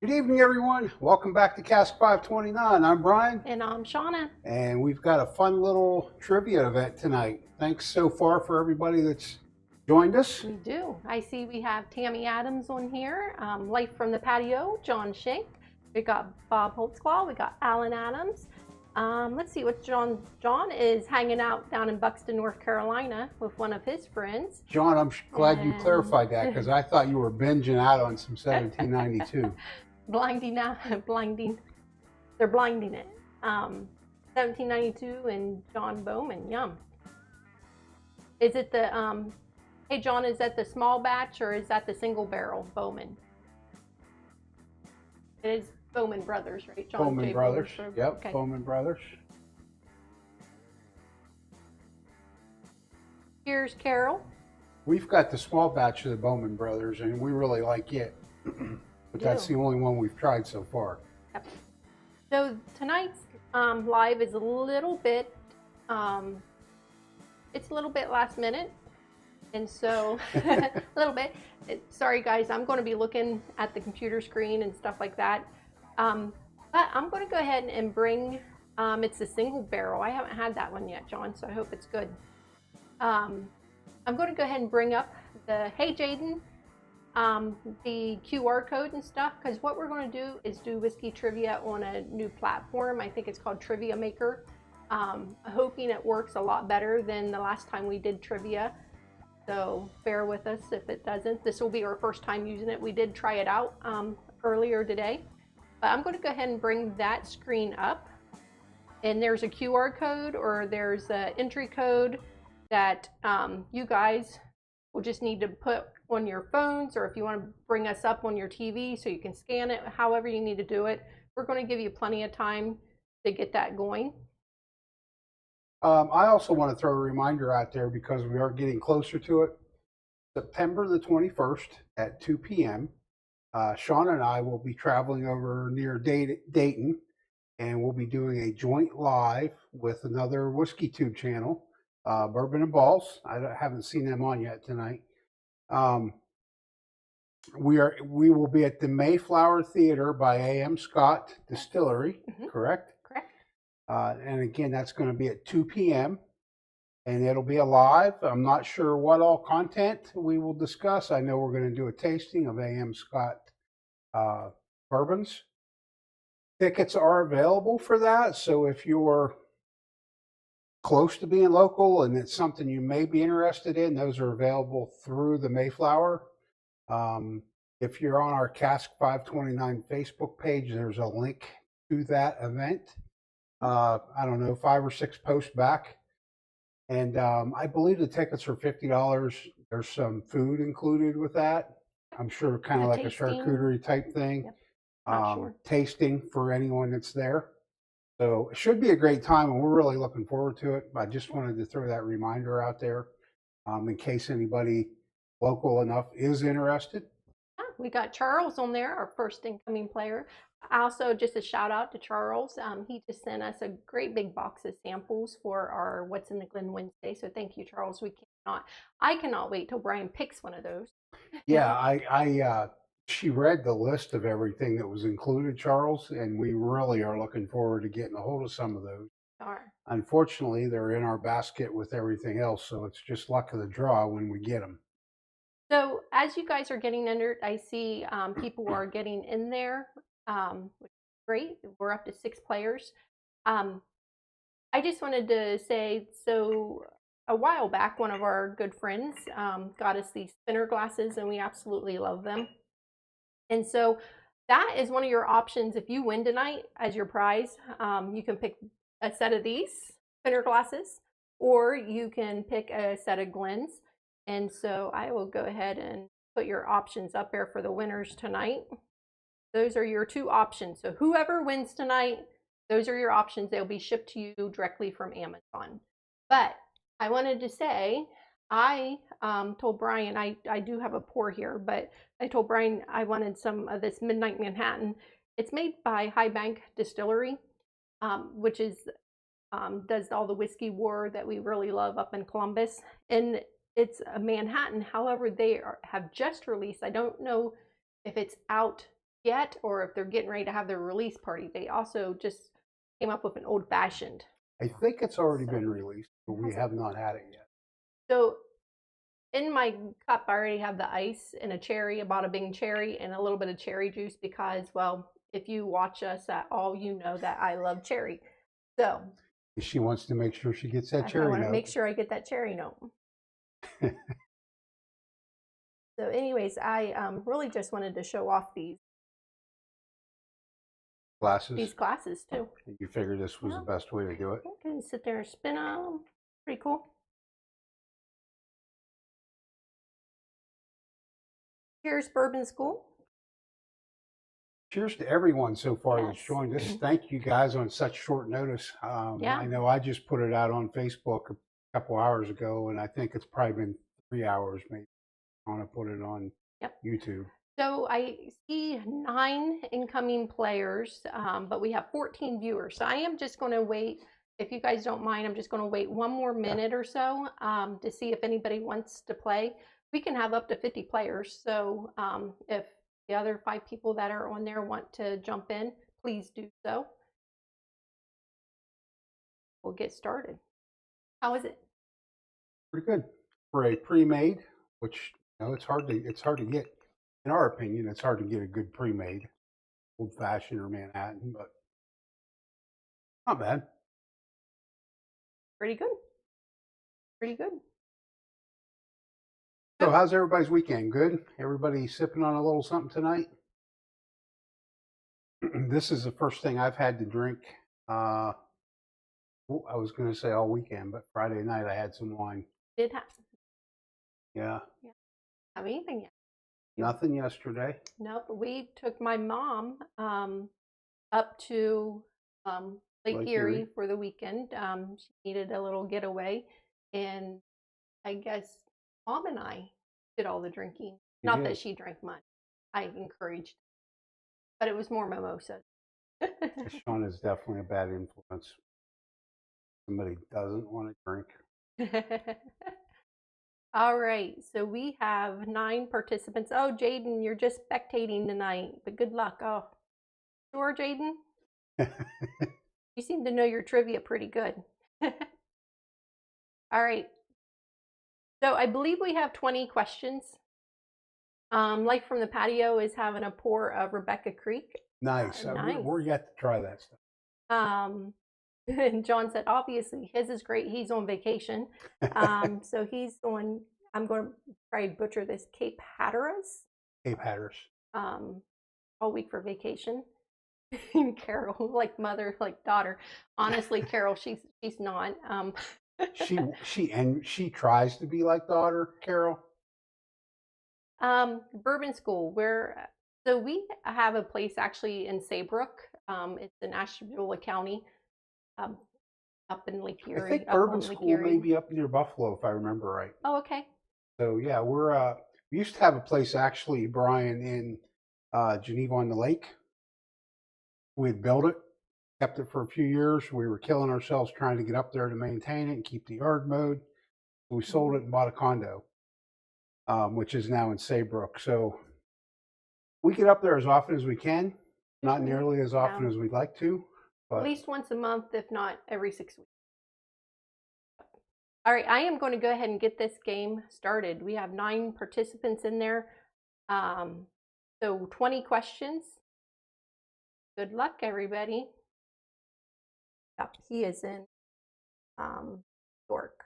Good evening, everyone. Welcome back to Cask 529. I'm Bryan. And I'm Shona. And we've got a fun little trivia event tonight. Thanks so far for everybody that's joined us. We do. I see we have Tammy Adams on here, Life from the Patio, John Schenk. We got Bob Holtzclaw. We got Alan Adams. Let's see what John is hanging out down in Buxton, North Carolina with one of his friends. John, I'm glad you clarified that because I thought you were binging out on some 1792. Blinding. They're blinding it. 1792 and John Bowman. Yum. Is it the, hey John, is that the small batch or is that the single barrel Bowman? It is Bowman Brothers, right? John Bowman J. Brothers. Yep, okay. Bowman Brothers. Cheers, Carol. We've got the small batch of the Bowman Brothers and we really like it. But that's the only one we've tried so far. Yep. So tonight's live is a little bit, it's a little bit last minute. And so, a little bit. Sorry guys, I'm going to be looking at the computer screen and stuff like that. But I'm going to go ahead and bring, it's a single barrel. I haven't had that one yet, John, so I hope it's good. I'm going to go ahead and bring up the, hey Jaden, the QR code and stuff, because what we're going to do is do whiskey trivia on a new platform. I think it's called Trivia Maker. Hoping it works a lot better than the last time we did trivia. So bear with us if it doesn't. This will be our first time using it. We did try it out earlier today. But I'm going to go ahead and bring that screen up. And there's a QR code or there's an entry code that you guys will just need to put on your phones, or if you want to bring us up on your TV so you can scan it, however you need to do it. We're going to give you plenty of time to get that going. I also want to throw a reminder out there because we are getting closer to it. September the 21st at 2 p.m. Shona and I will be traveling over near Dayton, and we'll be doing a joint live with another Whiskey Tube channel, Bourbon and Balls. I haven't seen them on yet tonight. We will be at the Mayflower Theater by A.M. Scott Distillery, correct? Correct. And again, that's going to be at 2 p.m. and it'll be a live. I'm not sure what all content we will discuss. I know we're going to do a tasting of A.M. Scott bourbons. Tickets are available for that, so if you're close to being local and it's something you may be interested in, those are available through the Mayflower. If you're on our Cask 529 Facebook page, there's a link to that event. I don't know, 5 or 6 posts back. And I believe the tickets are $50. There's some food included with that. I'm sure kind of like a charcuterie type thing. Yep. Tasting for anyone that's there. So it should be a great time, and we're really looking forward to it. I just wanted to throw that reminder out there in case anybody local enough is interested. We got Charles on there, our first incoming player. Also, just a shout out to Charles. He just sent us a great big box of samples for our What's in the Glen Wednesday. So thank you, Charles. I cannot wait till Bryan picks one of those. Yeah, she read the list of everything that was included, Charles, and we really are looking forward to getting a hold of some of those. Unfortunately, they're in our basket with everything else, so it's just luck of the draw when we get them. So as you guys are getting entered, I see people are getting in there, which is great. We're up to 6 players. Um, I just wanted to say, so a while back, one of our good friends got us these spinner glasses, and we absolutely love them. And so that is one of your options if you win tonight as your prize. You can pick a set of these spinner glasses, or you can pick a set of Glens. And so I will go ahead and put your options up there for the winners tonight. Those are your 2 options. So whoever wins tonight, those are your options. They'll be shipped to you directly from Amazon. But I wanted to say, I told Bryan, I do have a pour here, but I told Bryan I wanted some of this Midnight Manhattan. It's made by High Bank Distillery, which is does all the whiskey war that we really love up in Columbus. And it's a Manhattan. However, they have just released, I don't know if it's out yet or if they're getting ready to have their release party. They also just came up with an old fashioned. I think it's already been released, but we have not had it yet. So in my cup, I already have the ice and a cherry, about a big cherry and a little bit of cherry juice because, well, if you watch us at all, you know that I love cherry. So she wants to make sure she gets that cherry note. I want note. to make sure I get that cherry note. So anyways, I really just wanted to show off these glasses. These glasses too. You figured this was the best way to do it. You can sit there and spin them. Pretty cool. Cheers, Bourbon School. Cheers to everyone so far that's joined us. Thank you guys on such short notice. I know I just put it out on Facebook a couple hours ago, and I think it's probably been 3 hours maybe. I want to put it on YouTube. So I see 9 incoming players, but we have 14 viewers. So I am just going to wait. If you guys don't mind, I'm just going to wait 1 more minute or so to see if anybody wants to play. We can have up to 50 players. So if the other 5 people that are on there want to jump in, please do so. We'll get started. How is it? Pretty good for a pre-made, which it's hard to get. In our opinion, it's hard to get a good pre-made, old-fashioned or Manhattan, but not bad. Pretty good. Pretty good. So how's everybody's weekend? Good? Everybody sipping on a little something tonight? This is the first thing I've had to drink. I was going to say all weekend, but Friday night I had some wine. Did have. Yeah. Have anything yet? Nothing yesterday. Nope. We took my mom up to Lake Erie for the weekend. She needed a little getaway, and I guess Mom and I did all the drinking. Not that she drank much. I encouraged, but it was more mimosas. Shona is definitely a bad influence. Somebody doesn't want to drink. All right, so we have 9 participants. Oh, Jaden, you're just spectating tonight, but good luck. Oh, sure, Jaden? You seem to know your trivia pretty good. All right. So I believe we have 20 questions. Life from the Patio is having a pour of Rebecca Creek. Nice. We're yet to try that stuff. And John said, obviously, his is great. He's on vacation. So he's on, I'm going to try to butcher this, Cape Hatteras. Cape Hatteras. All week for vacation. Carol, like mother, like daughter. Honestly, Carol, she's not. She tries to be like daughter, Carol. Bourbon School, so we have a place actually in Saybrook. It's in Ashtabula County. Up in Lake Erie. I think Bourbon School may be up near Buffalo, if I remember right. Oh, okay. So yeah, we used to have a place actually, Bryan, in Geneva on the Lake. We'd built it, kept it for a few years. We were killing ourselves trying to get up there to maintain it and keep the yard mowed. We sold it and bought a condo, which is now in Saybrook. So we get up there as often as we can, not nearly as often as we'd like to. But at least once a month, if not every 6 weeks. All right, I am going to go ahead and get this game started. We have 9 participants in there. So 20 questions. Good luck, everybody. Yep, he is in York.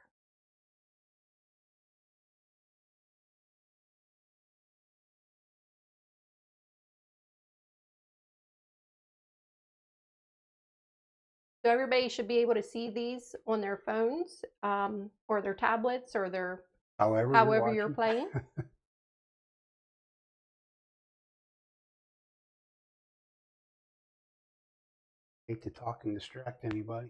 So everybody should be able to see these on their phones or their tablets or their however you're playing. Hate to talk and distract anybody.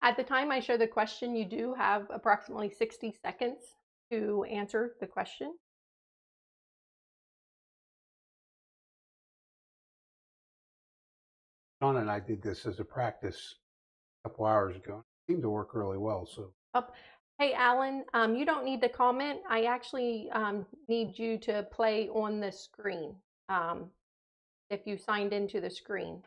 At the time I show the question, you do have approximately 60 seconds to answer the question. Shona and I did this as a practice a couple hours ago. It seemed to work really well. So. Oh, hey, Alan, you don't need to comment. I actually need you to play on the screen if you signed into the screen.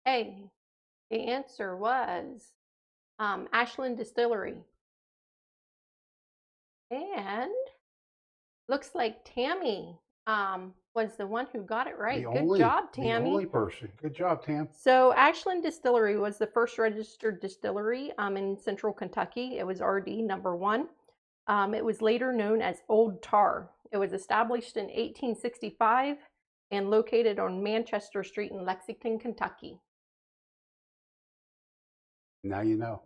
Hey, the answer was Ashland Distillery. And looks like Tammy was the one who got it right. Good job, Tammy. The only person. Good job, Tam. So Ashland Distillery was the first registered distillery in central Kentucky. It was RD number 1. It was later known as Old Tar. It was established in 1865 and located on Manchester Street in Lexington, Kentucky. Now you know.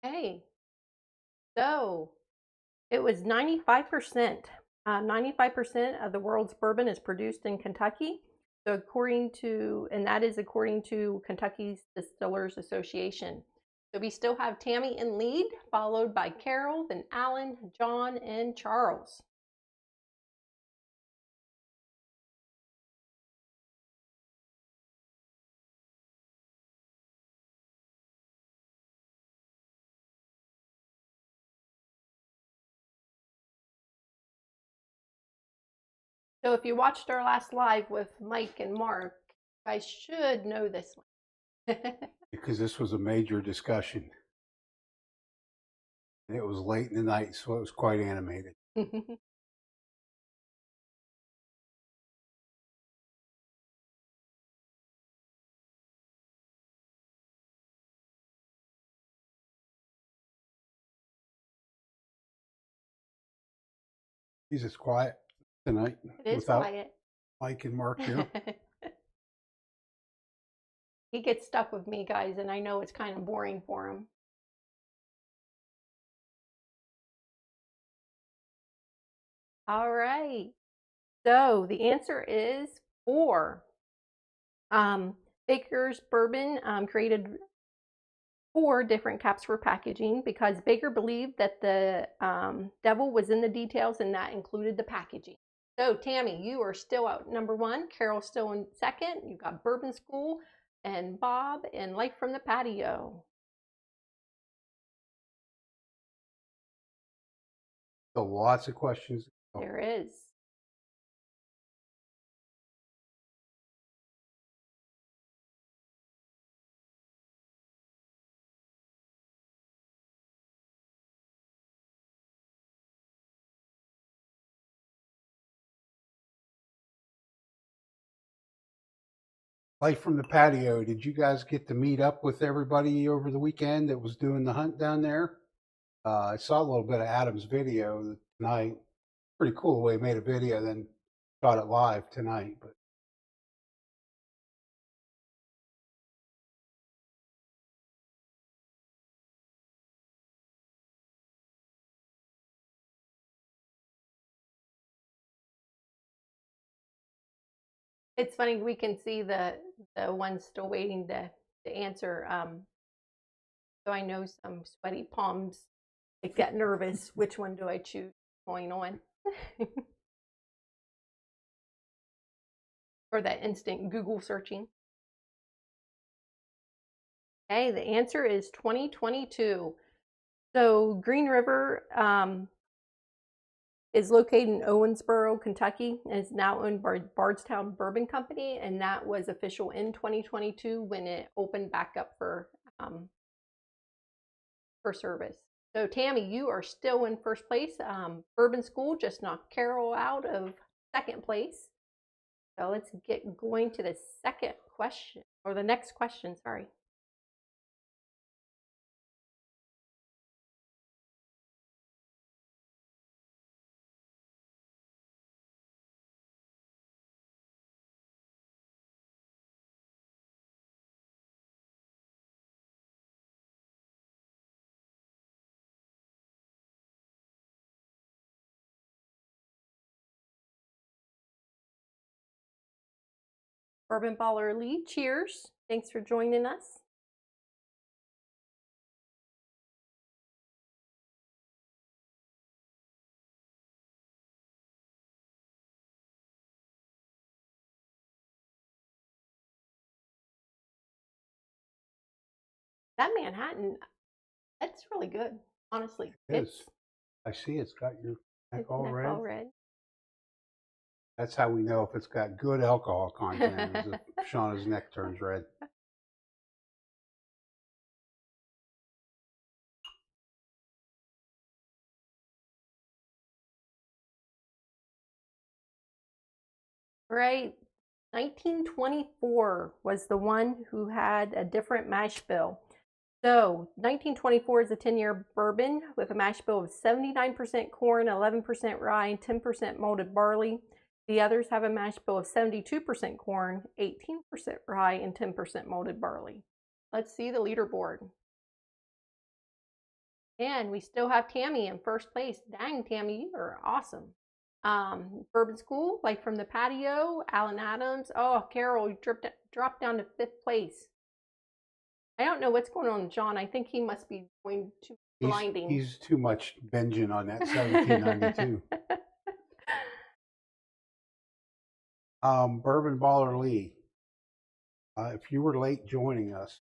Hey, so it was 95%. 95% of the world's bourbon is produced in Kentucky. So that is according to Kentucky's Distillers Association. So we still have Tammy in lead, followed by Carol, then Alan, John, and Charles. So if you watched our last live with Mike and Mark, you guys should know this one. Because this was a major discussion. And it was late in the night, so it was quite animated. He's just quiet tonight. It is quiet. Mike and Mark here. He gets stuck with me, guys, and I know it's kind of boring for him. All right. So the answer is 4. Baker's Bourbon created 4 different caps for packaging because Baker believed that the devil was in the details, and that included the packaging. So Tammy, you are still out number 1. Carol's still in 2nd. You've got Bourbon School and Bob and Life from the Patio. So lots of questions. There is. Life from the patio. Did you guys get to meet up with everybody over the weekend that was doing the hunt down there? I saw a little bit of Adam's video tonight. Pretty cool the way he made a video, then shot it live tonight. But It's funny, we can see the ones still waiting to answer. So I know some sweaty palms, like get nervous. Which one do I choose going on? Or that instant Google searching. Okay, the answer is 2022. So Green River is located in Owensboro, Kentucky, and is now owned by Bardstown Bourbon Company, and that was official in 2022 when it opened back up for service. So Tammy, you are still in first place. Bourbon School just knocked Carol out of second place. So let's get going to the second question, or the next question, sorry. Bourbon Baller Lee, cheers. Thanks for joining us. That Manhattan, that's really good, honestly. it is. I see it's got your neck all neck red. all red. That's how we know if it's got good alcohol content, is if Shauna's neck turns red. Right. 1924 was the one who had a different mash bill. So 1924 is a 10-year bourbon with a mash bill of 79% corn, 11% rye, and 10% malted barley. The others have a mash bill of 72% corn, 18% rye, and 10% malted barley. Let's see the leaderboard. And we still have Tammy in first place. Dang, Tammy, you are awesome. Bourbon School, Life from the Patio, Alan Adams. Oh, Carol, you dropped down to fifth place. I don't know what's going on with John. I think he must be going to blinding. He's too much binging on that 1792. Bourbon Baller Lee. If you were late joining us,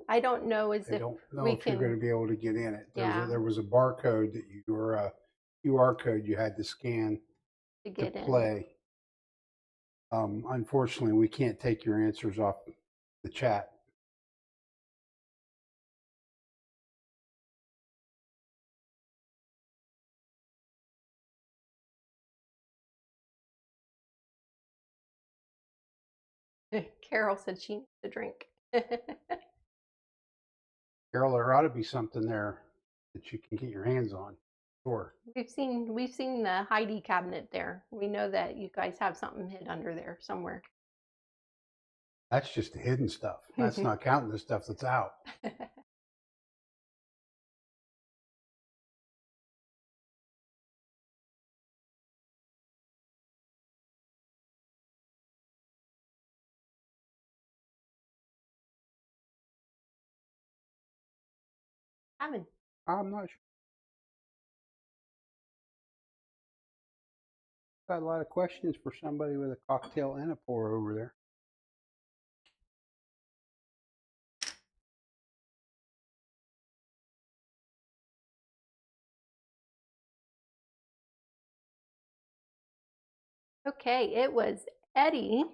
I don't know as I if don't know we if can. you're going to be able to get in it. Yeah. There was a barcode that you were a QR code you had to scan to get play. Unfortunately, we can't take your answers off the chat. Carol said she needs a drink. Carol, there ought to be something there that you can get your hands on. Sure. We've seen the Heidi cabinet there. We know that you guys have something hid under there somewhere. That's just the hidden stuff. That's not counting the stuff that's out. I'm not sure. Got a lot of questions for somebody with a cocktail and a pour over there. Okay, it was Eddie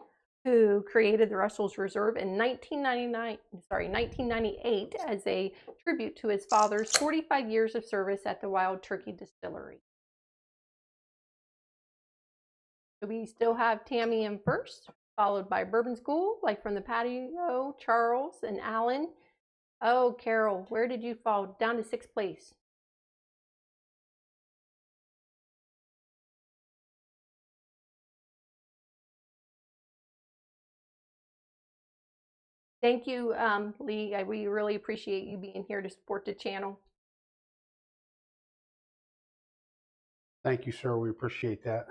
who created the Russell's Reserve in 1998 as a tribute to his father's 45 years of service at the Wild Turkey Distillery. So we still have Tammy in first. followed by Bourbon School, Life from the Patio, Charles, and Alan. Oh, Carol, where did you fall? Down to 6th place. Thank you, Lee. We really appreciate you being here to support the channel. Thank you, sir. We appreciate that.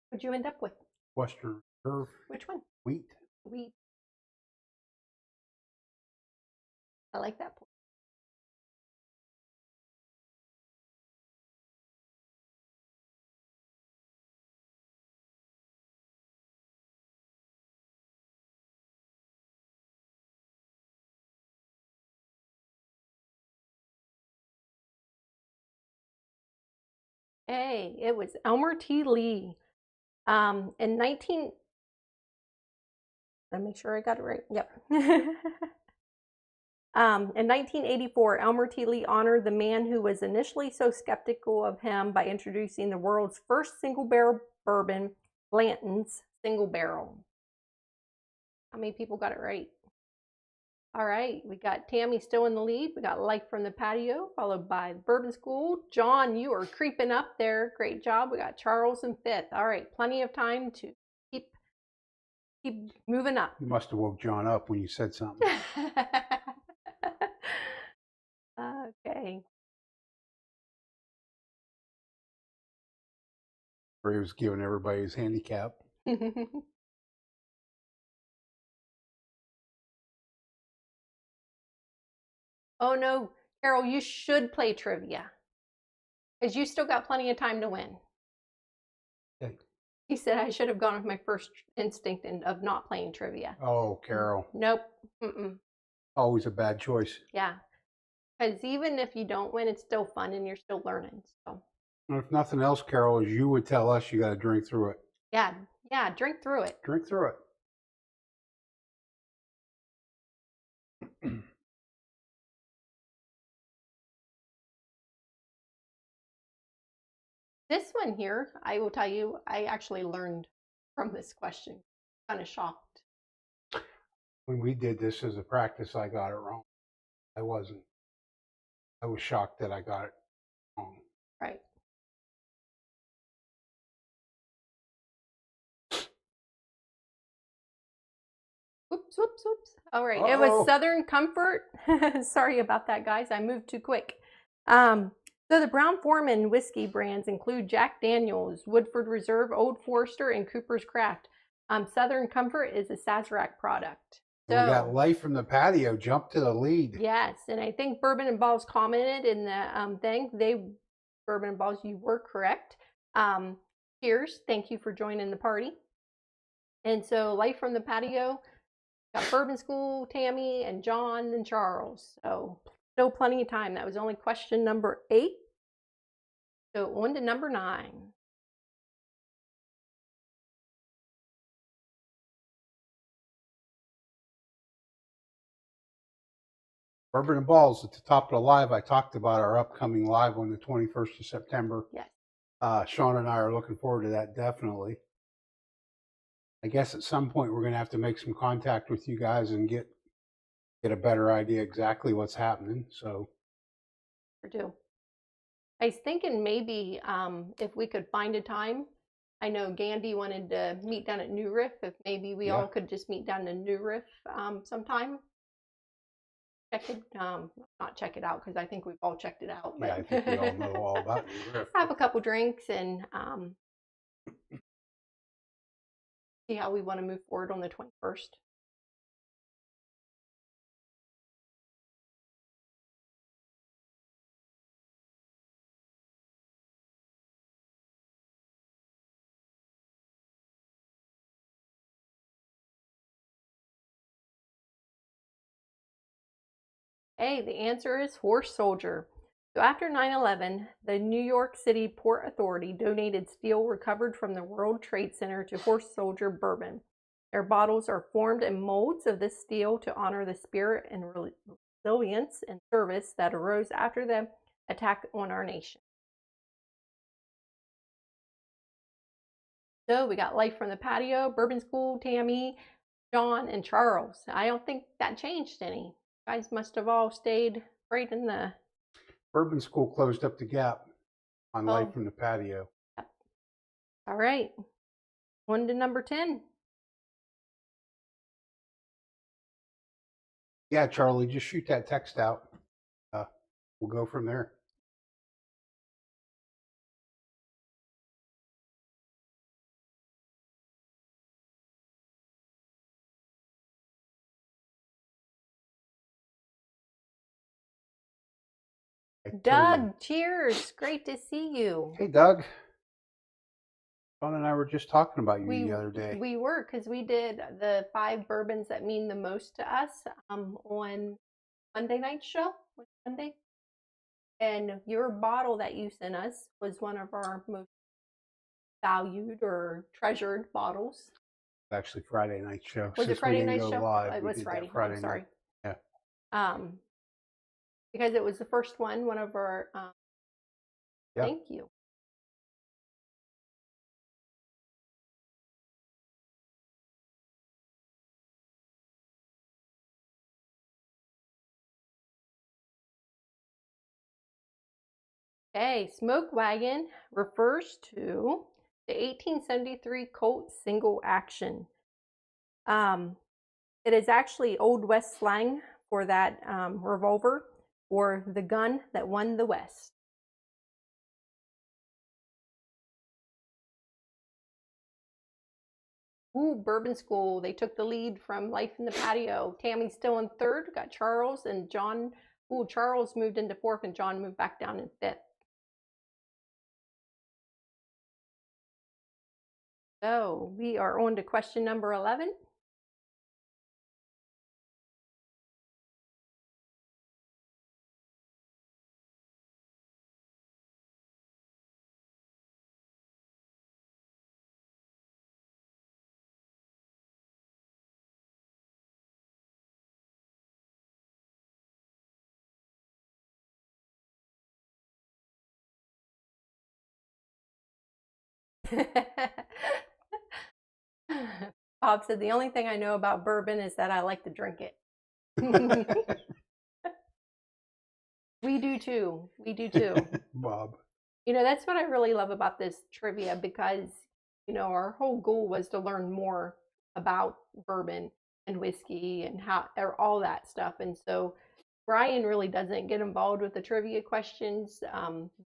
What'd you end up with? Western Reserve. Which one? Wheat. Wheat. I like that. Hey, it was Elmer T. Lee. In 19, let me make sure I got it right. Yep. In 1984, Elmer T. Lee honored the man who was initially so skeptical of him by introducing the world's first single barrel bourbon, Blanton's Single Barrel. How many people got it right? All right, we got Tammy still in the lead. We got Life from the Patio, followed by Bourbon School. John, you are creeping up there. Great job. We got Charles in 5th. All right, plenty of time to keep moving up. You must have woke John up when you said something. Okay. Or he was giving everybody his handicap. Oh no, Carol, you should play trivia. Because you still got plenty of time to win. Okay. He said I should have gone with my first instinct of not playing trivia. Oh, Carol. Nope. Mm-mm. Always a bad choice. Yeah. Because even if you don't win, it's still fun and you're still learning. So. If nothing else, Carol, as you would tell us, you got to drink through it. Yeah, drink through it. Drink through it. This one here, I will tell you, I actually learned from this question. Kind of shocked. When we did this as a practice, I got it wrong. I wasn't. I was shocked that I got it wrong. Right. Oops. All right. It was Southern Comfort. Sorry about that, guys. I moved too quick. So the Brown-Forman whiskey brands include Jack Daniel's, Woodford Reserve, Old Forester, and Cooper's Craft. Southern Comfort is a Sazerac product. So we got Life from the Patio, jump to the lead. Yes, and I think Bourbon and Balls commented in the thing. Bourbon and Balls, you were correct. Cheers. Thank you for joining the party. And so Life from the Patio, got Bourbon School, Tammy, and John, and Charles. So still plenty of time. That was only question number 8. So on to number 9. Bourbon and Balls at the top of the live. I talked about our upcoming live on the 21st of September. Yes. Shona and I are looking forward to that, definitely. I guess at some point we're going to have to make some contact with you guys and get a better idea exactly what's happening. So. Sure do. I was thinking maybe if we could find a time. I know Gandhi wanted to meet down at New Riff. If maybe we all could just meet down to New Riff sometime. Not check it out because I think we've all checked it out. But yeah, I think we all know all about New Riff. Have a couple drinks and see how we want to move forward on the 21st. Hey, the answer is horse soldier. So after 9/11, the New York City Port Authority donated steel recovered from the World Trade Center to Horse Soldier Bourbon. Their bottles are formed in molds of this steel to honor the spirit and resilience and service that arose after the attack on our nation. So we got Life from the Patio, Bourbon School, Tammy, John, and Charles. I don't think that changed any. You guys must have all stayed right in the. Bourbon School closed up the gap on Life Oh, from the Patio. all right. On to number 10. Yeah, Charlie, just shoot that text out. We'll go from there. Doug, cheers. Great to see you. Hey, Doug. Sean and I were just talking about you the other day. We were, because we did the 5 bourbons that mean the most to us on Monday night show. Monday. And your bottle that you sent us was one of our most valued or treasured bottles. Actually, Friday night show. Was it Friday night show? Live, it was Friday. Friday I'm sorry. Night. Yeah. Because it was the first one of our. Yeah. Thank you. Okay, Smoke Wagon refers to the 1873 Colt single action. It is actually Old West slang for that revolver or the gun that won the West. Ooh, Bourbon School. They took the lead from Life in the Patio. Tammy's still in 3rd. Got Charles and John. Ooh, Charles moved into 4th and John moved back down in 5th. So we are on to question number 11. Bob said, the only thing I know about bourbon is that I like to drink it. We do too. We do too. Bob. That's what I really love about this trivia because, our whole goal was to learn more about bourbon and whiskey and how all that stuff. And so Bryan really doesn't get involved with the trivia questions,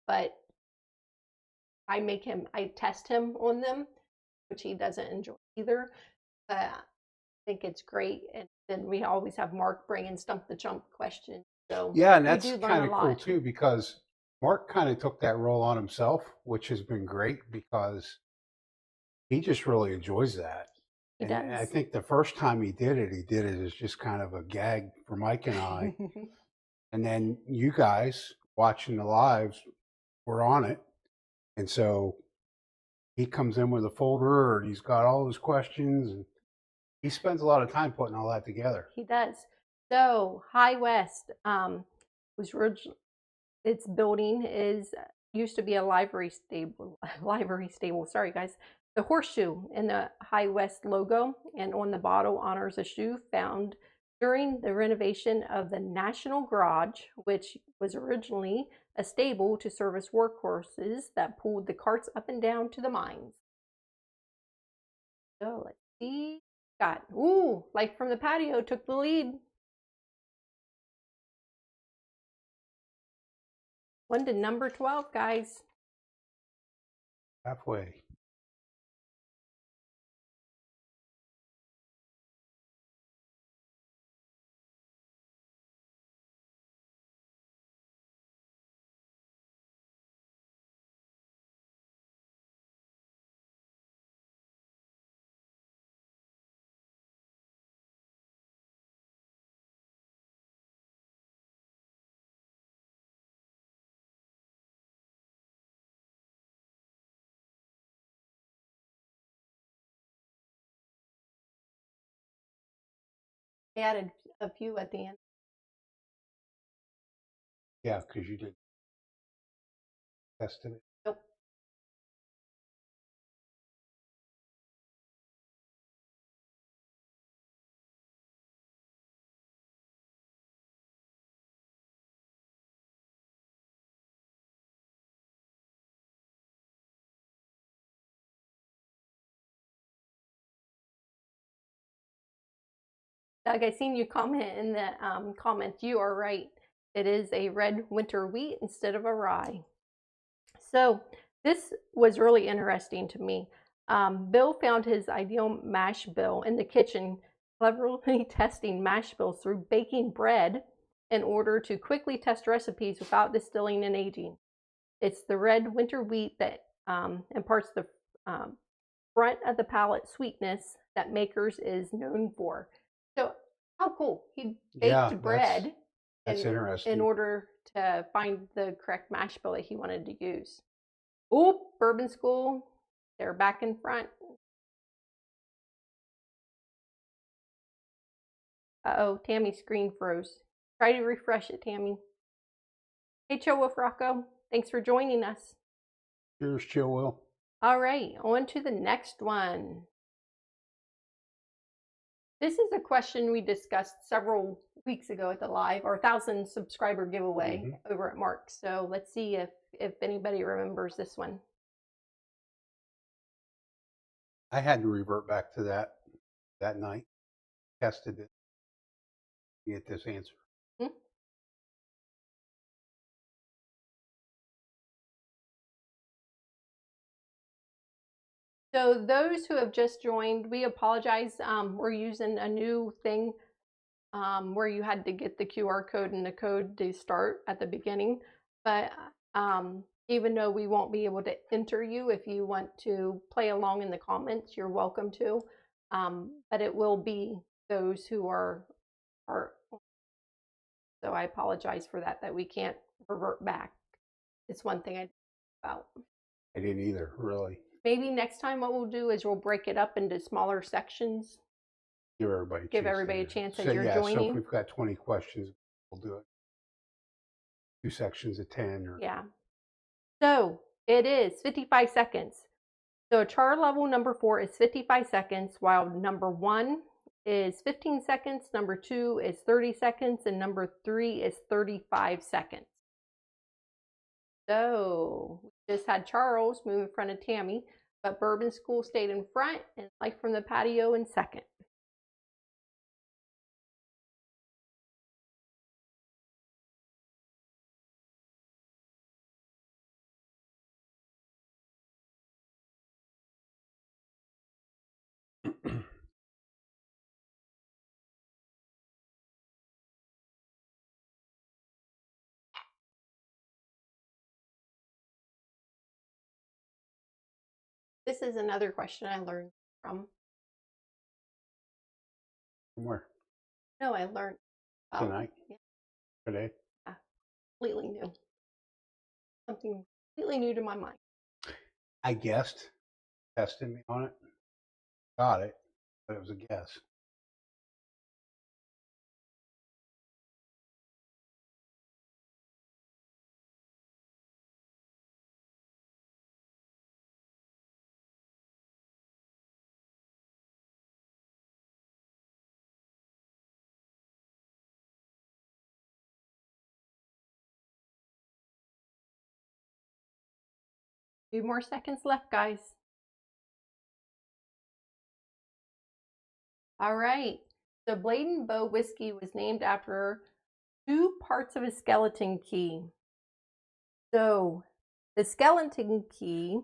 but I test him on them, which he doesn't enjoy either. I think it's great. And then we always have Mark bring in Stump the Chump questions. So yeah, and that's kind of cool too because Mark kind of took that role on himself, which has been great because he just really enjoys that. He and does. I think the first time he did it as just kind of a gag for Mike and I. And then you guys watching the lives were on it. And so he comes in with a folder and he's got all his questions and he spends a lot of time putting all that together. He does. So High West was its building used to be a livery stable. Sorry, guys. The horseshoe in the High West logo and on the bottle honors a shoe found during the renovation of the National Garage, which was originally a stable to service workhorses that pulled the carts up and down to the mines. So let's see. Life from the Patio took the lead. On to number 12, guys. Halfway. I added a few at the end. Yeah, because you did tested it. Nope. Doug, I seen you comment in the comments. You are right. It is a red winter wheat instead of a rye. So this was really interesting to me. Bill found his ideal mash bill in the kitchen, cleverly testing mash bills through baking bread in order to quickly test recipes without distilling and aging. It's the red winter wheat that imparts the front of the palate sweetness that Makers is known for. So how cool. He Yeah, baked bread that's in interesting. order to find the correct mash bill that he wanted to use. Oh, Bourbon School, they're back in front. Uh-oh, Tammy's screen froze. Try to refresh it, Tammy. Hey, Chill Wolf Rocco, thanks for joining us. Cheers, Chill Will. All right, on to the next one. This is a question we discussed several weeks ago at the live, our 1,000 subscriber giveaway over at Mark. So let's see if anybody remembers this one. I had to revert back to that night. Tested it to get this answer. So those who have just joined, we apologize. We're using a new thing where you had to get the QR code and the code to start at the beginning. But even though we won't be able to enter you, if you want to play along in the comments, you're welcome to. But it will be those who are. So I apologize for that we can't revert back. It's one thing I didn't know about. I didn't either, really. Maybe next time what we'll do is we'll break it up into smaller sections. Give everybody a chance as so, you're yeah, joining. So if we've got 20 questions, we'll do it. 2 sections of 10. Or... Yeah. So it is 55 seconds. So char level number 4 is 55 seconds, while number 1 is 15 seconds, number 2 is 30 seconds, and number 3 is 35 seconds. So we just had Charles move in front of Tammy, but Bourbon School stayed in front and Life from the Patio in second. This is another question I learned from. Where? No, I learned tonight. Yeah. Today. Yeah, completely new. Something completely new to my mind. I guessed. Tested me on it. Got it, but it was a guess. Few more seconds left, guys. All right. So Blade and Bow whiskey was named after 2 parts of a skeleton key. So the skeleton key,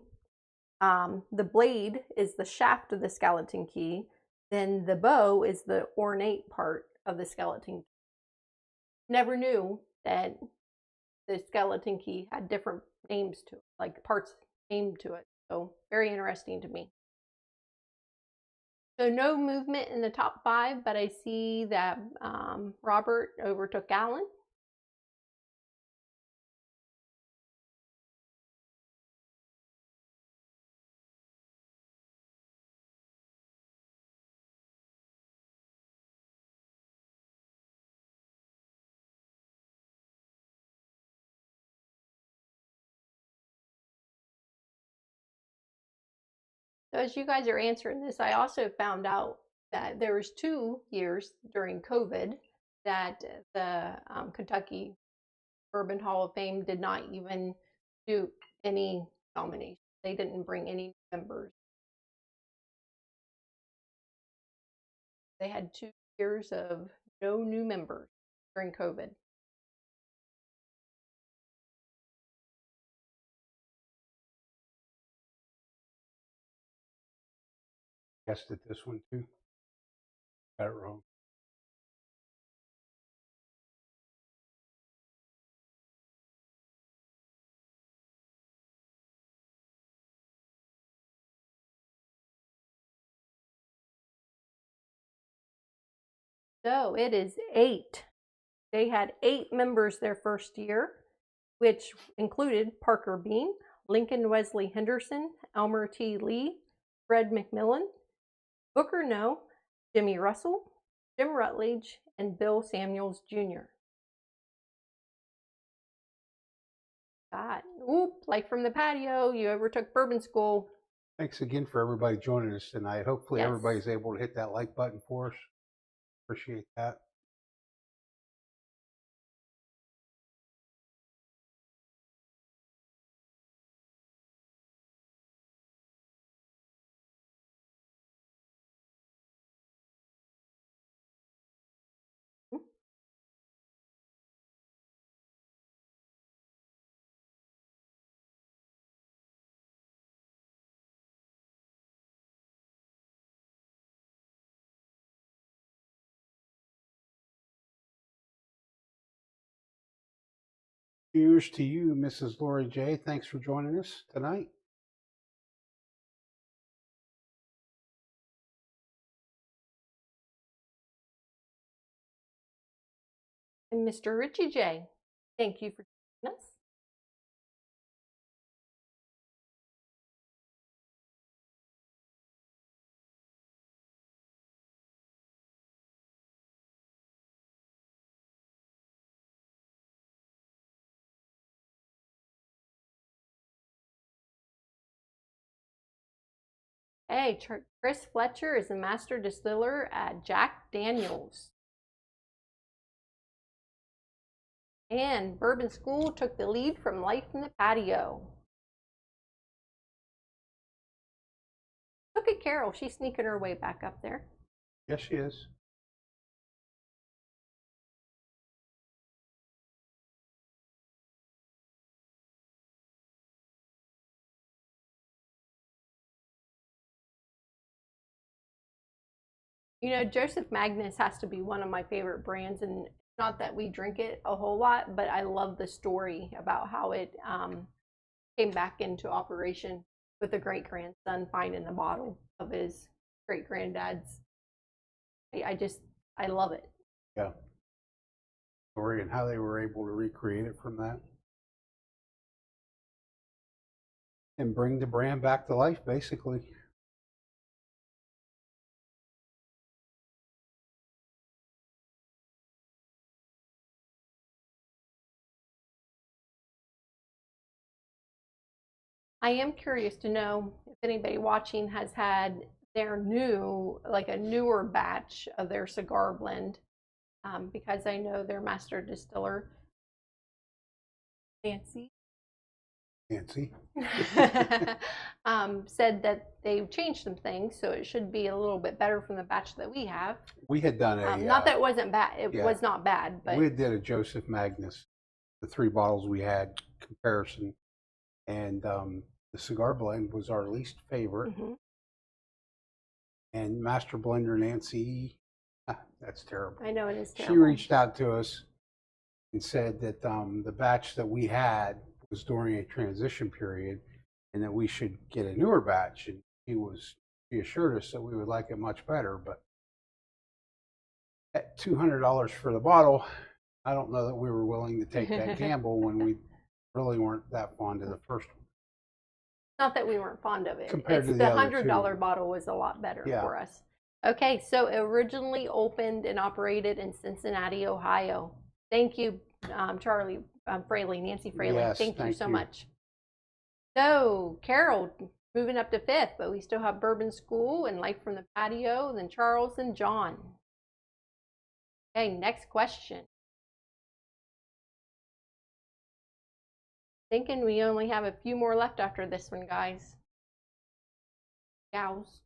the blade is the shaft of the skeleton key. Then the bow is the ornate part of the skeleton key. Never knew that the skeleton key had different names to it, like parts named to it. So very interesting to me. So no movement in the top 5, but I see that Robert overtook Alan. So as you guys are answering this, I also found out that there was 2 years during COVID that the Kentucky Bourbon Hall of Fame did not even do any nominations. They didn't bring any members. They had 2 years of no new members during COVID. Guessed at this one too. Got it wrong. So it is 8. They had 8 members their first year, which included Parker Bean, Lincoln Wesley Henderson, Elmer T. Lee, Fred McMillan, Booker No, Jimmy Russell, Jim Rutledge, and Bill Samuels Jr. God, oop, like from the patio, you overtook Bourbon School. Thanks again for everybody joining us tonight. Hopefully Yes. everybody's able to hit that like button for us. Appreciate that. Cheers to you, Mrs. Lori J. Thanks for joining us tonight. And Mr. Richie J, thank you for joining us. Hey, Chris Fletcher is the master distiller at Jack Daniels. And Bourbon School took the lead from Life in the Patio. Look at Carol, she's sneaking her way back up there. Yes, she is. You know, Joseph Magnus has to be one of my favorite brands, and not that we drink it a whole lot, but I love the story about how it came back into operation with a great grandson finding the bottle of his great granddad's. I love it. Yeah. Story and how they were able to recreate it from that. And bring the brand back to life, basically. I am curious to know if anybody watching has had their a newer batch of their cigar blend, because I know their master distiller, Nancy, said that they've changed some things, so it should be a little bit better from the batch that we have. We had done not that it wasn't bad; it was not bad, but we did a Joseph Magnus, the 3 bottles we had comparison, and the cigar blend was our least favorite. And master blender Nancy, that's terrible. I know it is terrible. She reached out to us and said that the batch that we had was during a transition period, and that we should get a newer batch. And she assured us that we would like it much better. But at $200 for the bottle, I don't know that we were willing to take that gamble when we really weren't that fond of the first one. Not that we weren't fond of it. Compared to the other $100 bottle was a lot better for us. Okay, so originally opened and operated in Cincinnati, Ohio. Thank you, Charlie Fraley, Nancy Fraley. Yes, thank you so you. much. So, Carol, Moving up to 5th, but we still have Bourbon School and Life from the Patio, then Charles and John. Okay, next question. Thinking we only have a few more left after this one, guys. Gals.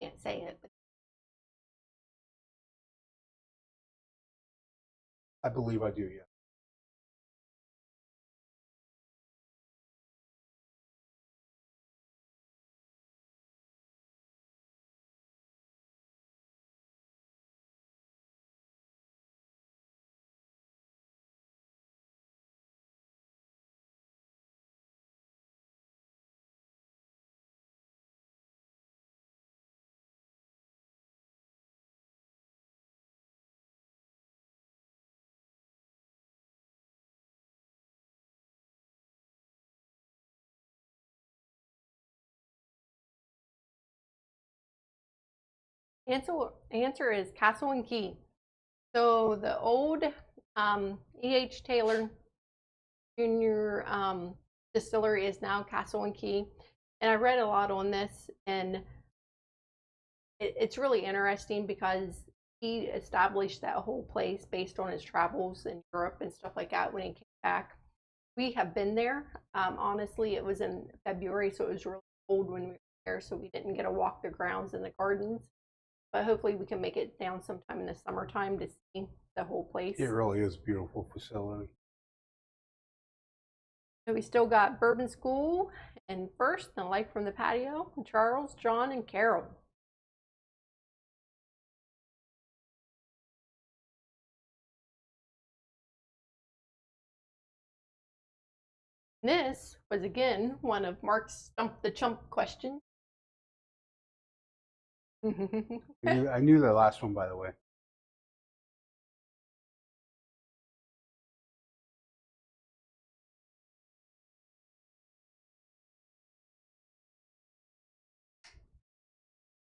Can't say it, but I believe I do, yeah. answer is Castle and Key. So the old E.H. Taylor Jr. Distillery is now Castle and Key. And I read a lot on this, and it's really interesting because he established that whole place based on his travels in Europe and stuff like that when he came back. We have been there. Honestly, it was in February, so it was really cold when we were there, so we didn't get to walk the grounds and the gardens. But hopefully we can make it down sometime in the summertime to see the whole place. It really is a beautiful facility. So we still got Bourbon School and First, and Life from the Patio, and Charles, John, and Carol. This was again one of Mark's Stump the Chump questions. I knew the last one, by the way.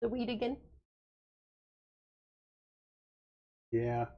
The weed again. Yeah.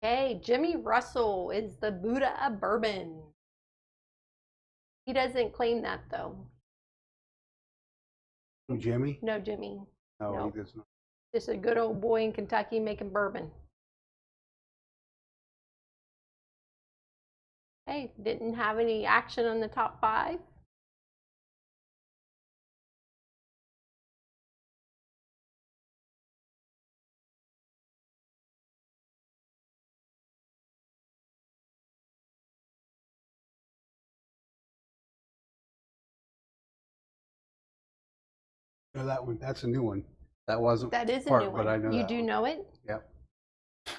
Okay, Jimmy Russell is the Buddha of bourbon. He doesn't claim that though. Jimmy? No, Jimmy. No, he does not. Just a good old boy in Kentucky making bourbon. Hey, didn't have any action on the top 5. No, that one. That's a new one. That wasn't. That is a part, new one. But I know you that do one. know it? Yep. I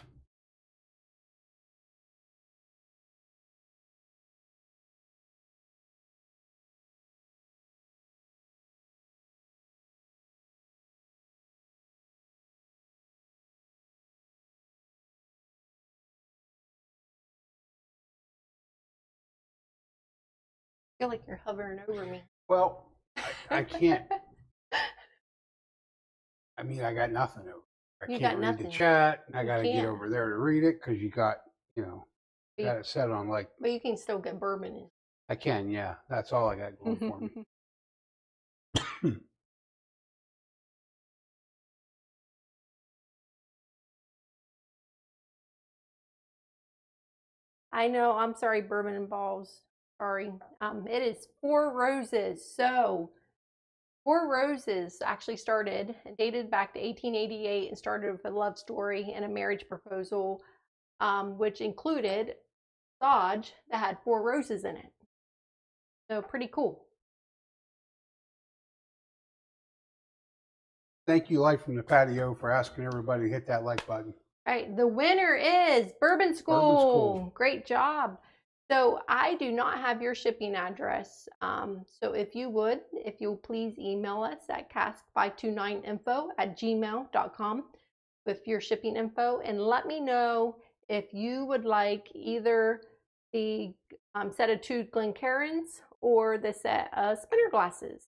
feel like you're hovering over me. Well, I can't. I mean, I got nothing over. I You can't got read nothing. the chat. I got to get can't. over there to read it because you got, got it set on like. But you can still get bourbon in. I can, yeah. That's all I got going for me. I know. I'm sorry, bourbon and balls. Sorry. It is Four Roses. So, Four Roses actually started, dated back to 1888, and started with a love story and a marriage proposal, which included Dodge that had 4 roses in it. So pretty cool. Thank you, Light from the Patio, for asking everybody to hit that like button. All right, the winner is Bourbon School. Bourbon School. Great job. So I do not have your shipping address. So if you'll please email us at cask529info@gmail.com with your shipping info, and let me know if you would like either the set of 2 Glencairns or the set of spinner glasses.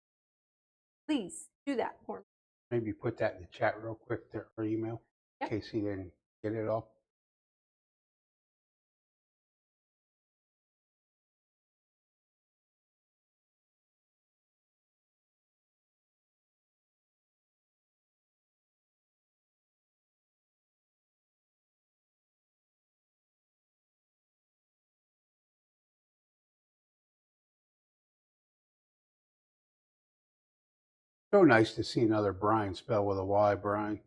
Please do that for me. Maybe put that in the chat real quick there, or email, Yep. in case he didn't get it all. So nice to see another Bryan spelled with a Y, Bryan.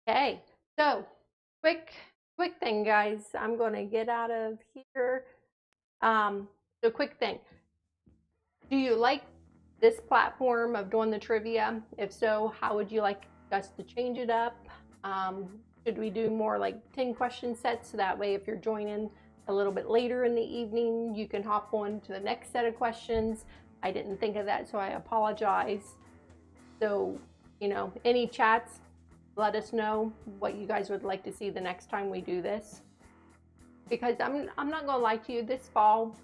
Okay, so quick thing, guys. I'm going to get out of here. So quick thing. Do you like this platform of doing the trivia? If so, how would you like us to change it up? Should we do more like 10 question sets, so that way if you're joining a little bit later in the evening, you can hop on to the next set of questions? I didn't think of that, so I apologize. So, you know, any chats, let us know what you guys would like to see the next time we do this. Because I'm not gonna lie to you, this fall,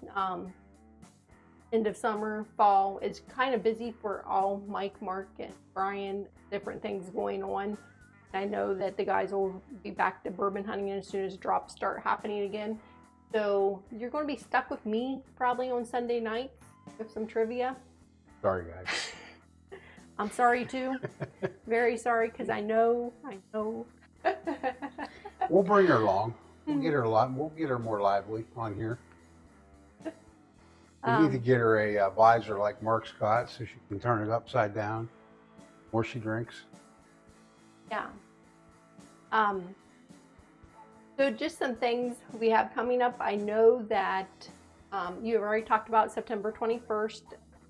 end of summer, fall is kind of busy for all Mike, Mark, and Brian, different things going on. I know that the guys will be back to bourbon hunting as soon as drops start happening again. So you're going to be stuck with me probably on Sunday nights with some trivia. Sorry, guys. I'm sorry too. Very sorry, because I know. We'll bring her along. We'll get her we'll get her more lively on here. We need to get her a visor like Mark's got, so she can turn it upside down the more she drinks. Yeah. So just some things we have coming up. I know that you have already talked about September 21st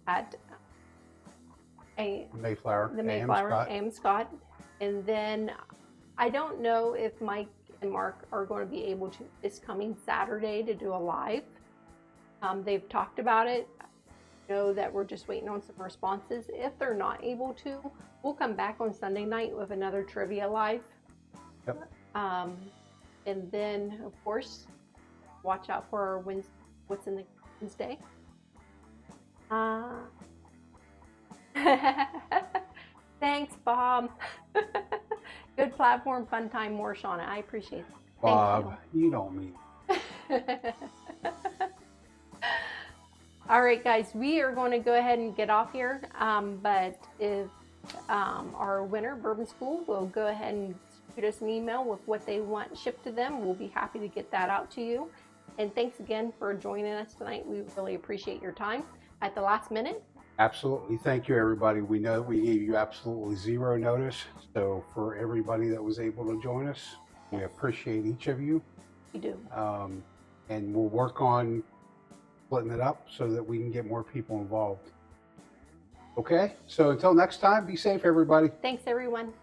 at the Mayflower AM Scott. And then I don't know if Mike and Mark are going to be able to this coming Saturday to do a live. They've talked about it. I know that we're just waiting on some responses. If they're not able to, we'll come back on Sunday night with another trivia live. Yep. And then, of course, watch out for our what's in the Wednesday. Thanks, Bob. Good platform, fun time, more Shona. I appreciate it. Bob, you don't mean. All right, guys, we are going to go ahead and get off here. But if our winner, Bourbon School, will go ahead and shoot us an email with what they want shipped to them, we'll be happy to get that out to you. And thanks again for joining us tonight. We really appreciate your time at the last minute. Absolutely. Thank you, everybody. We know we gave you absolutely zero notice. So for everybody that was able to join us, we appreciate each of you. We do. And we'll work on splitting it up so that we can get more people involved. Okay? So until next time, be safe, everybody. Thanks, everyone.